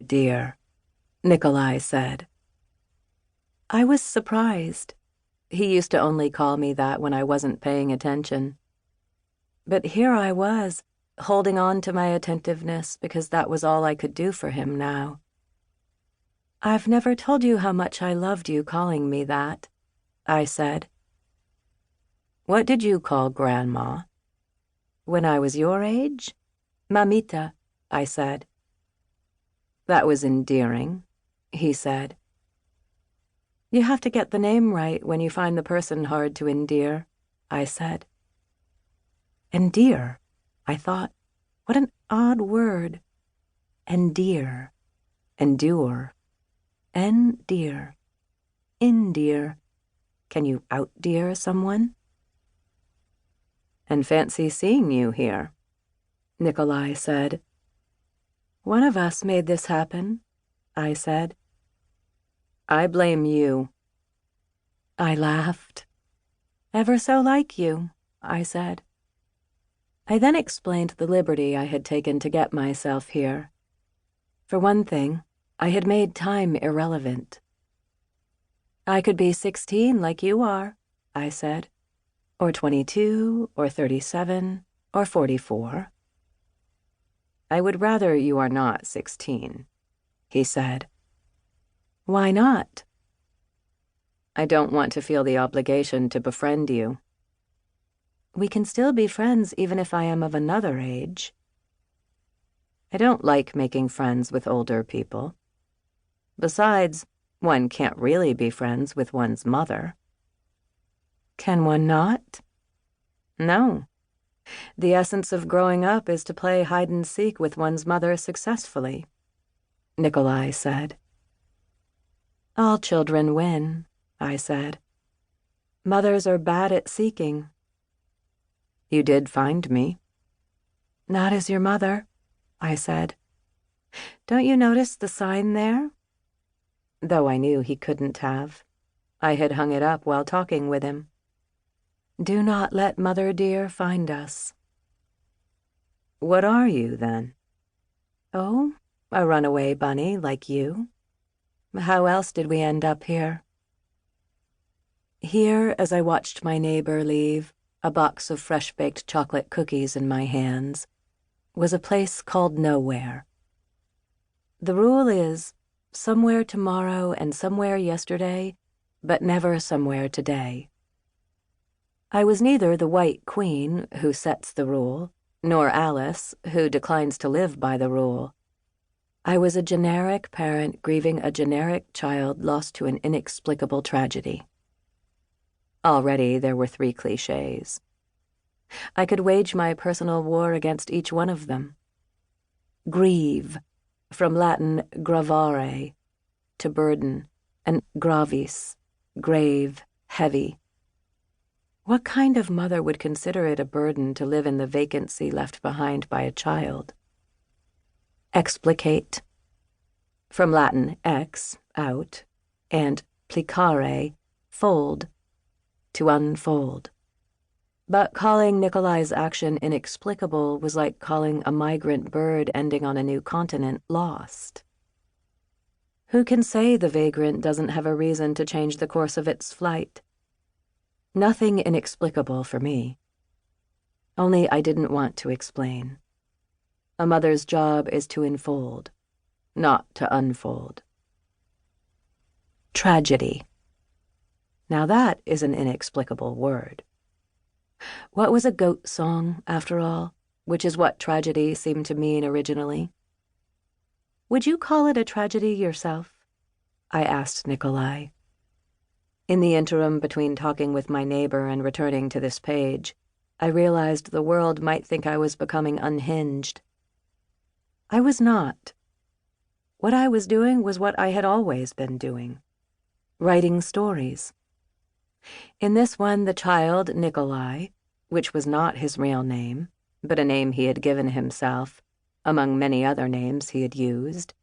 dear," Nikolai said. I was surprised. He used to only call me that when I wasn't paying attention. But here I was, holding on to my attentiveness because that was all I could do for him now. "I've never told you how much I loved you calling me that," I said. "What did you call Grandma?" "When I was your age? Mamita," I said. "That was endearing," he said. "You have to get the name right when you find the person hard to endear," I said. Endear, I thought. What an odd word. Endear. Endure. Endear. Endear. Can you outdear someone? "And fancy seeing you here," Nikolai said. "One of us made this happen," I said. "I blame you." I laughed. "Ever so like you," I said. I then explained the liberty I had taken to get myself here. For one thing, I had made time irrelevant. "I could be 16 like you are," I said, "or 22, or 37, or 44. "I would rather you are not 16, he said. "Why not?" "I don't want to feel the obligation to befriend you." "We can still be friends even if I am of another age." "I don't like making friends with older people. Besides, one can't really be friends with one's mother." "Can one not?" "No. The essence of growing up is to play hide-and-seek with one's mother successfully," Nikolai said. "All children win," I said. "Mothers are bad at seeking." "You did find me." "Not as your mother," I said. "Don't you notice the sign there?" Though I knew he couldn't have. I had hung it up while talking with him. "Do not let Mother dear find us." "What are you, then?" "Oh, a runaway bunny like you. How else did we end up here?" Here, as I watched my neighbor leave, a box of fresh-baked chocolate cookies in my hands, was a place called Nowhere. The rule is, somewhere tomorrow and somewhere yesterday, but never somewhere today. I was neither the White Queen, who sets the rule, nor Alice, who declines to live by the rule. I was a generic parent grieving a generic child lost to an inexplicable tragedy. Already there were 3 cliches. I could wage my personal war against each one of them. Grieve, from Latin gravare, to burden, and gravis, grave, heavy. What kind of mother would consider it a burden to live in the vacancy left behind by a child? Explicate, from Latin ex, out, and plicare, fold, to unfold. But calling Nikolai's action inexplicable was like calling a migrant bird ending on a new continent lost. Who can say the vagrant doesn't have a reason to change the course of its flight? Nothing inexplicable for me. Only I didn't want to explain. A mother's job is to enfold, not to unfold. Tragedy. Now that is an inexplicable word. What was a goat song, after all, which is what tragedy seemed to mean originally? Would you call it a tragedy yourself? I asked Nikolai. In the interim between talking with my neighbor and returning to this page, I realized the world might think I was becoming unhinged. I was not. What I was doing was what I had always been doing, writing stories. In this one, the child, Nikolai, which was not his real name, but a name he had given himself, among many other names he had used,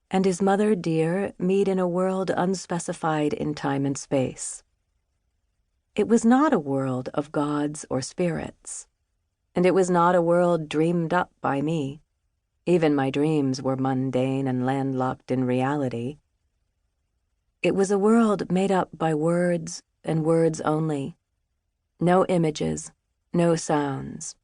and his mother dear meet in a world unspecified in time and space. It was not a world of gods or spirits, and it was not a world dreamed up by me. Even my dreams were mundane and landlocked in reality. It was a world made up by words and words only. No images, no sounds,